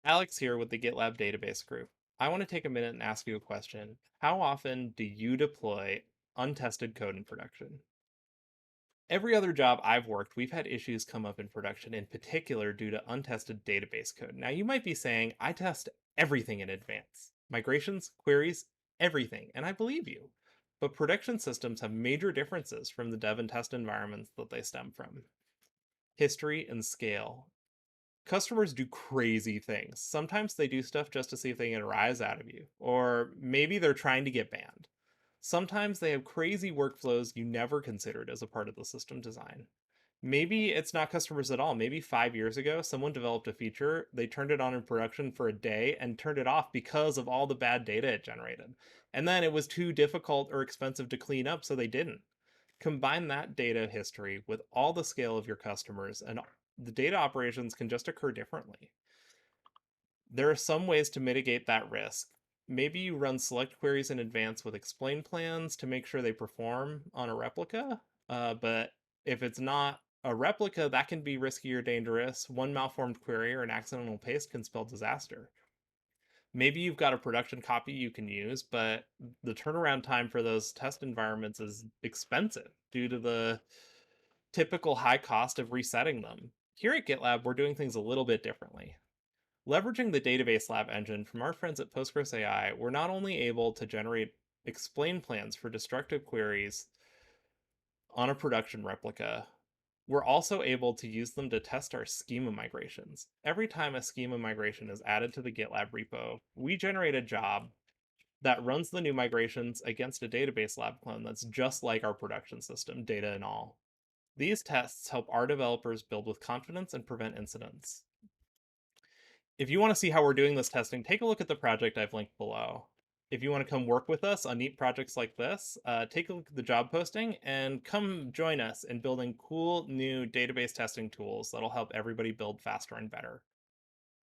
Alex here with the GitLab database group. I want to take a minute and ask you a question. How often do you deploy untested code in production? Every other job I've worked, we've had issues come up in production, in particular due to untested database code. Now, you might be saying, I test everything in advance migrations, queries, everything, and I believe you. But production systems have major differences from the dev and test environments that they stem from. History and scale. Customers do crazy things. Sometimes they do stuff just to see if they get a rise out of you, or maybe they're trying to get banned. Sometimes they have crazy workflows you never considered as a part of the system design. Maybe it's not customers at all. Maybe 5 years ago, someone developed a feature, they turned it on in production for a day and turned it off because of all the bad data it generated. And then it was too difficult or expensive to clean up, so they didn't. Combine that data history with all the scale of your customers, and the data operations can just occur differently. There are some ways to mitigate that risk. Maybe you run select queries in advance with explain plans to make sure they perform on a replica. But if it's not a replica, that can be risky or dangerous. One malformed query or an accidental paste can spell disaster. Maybe you've got a production copy you can use, but the turnaround time for those test environments is expensive due to the typical high cost of resetting them. Here at GitLab, we're doing things a little bit differently. Leveraging the database lab engine from our friends at Postgres AI, we're not only able to generate explain plans for destructive queries on a production replica, we're also able to use them to test our schema migrations. Every time a schema migration is added to the GitLab repo, we generate a job that runs the new migrations against a database lab clone that's just like our production system, data and all. These tests help our developers build with confidence and prevent incidents. If you want to see how we're doing this testing, take a look at the project I've linked below. If you want to come work with us on neat projects like this, take a look at the job posting and come join us in building cool new database testing tools that'll help everybody build faster and better.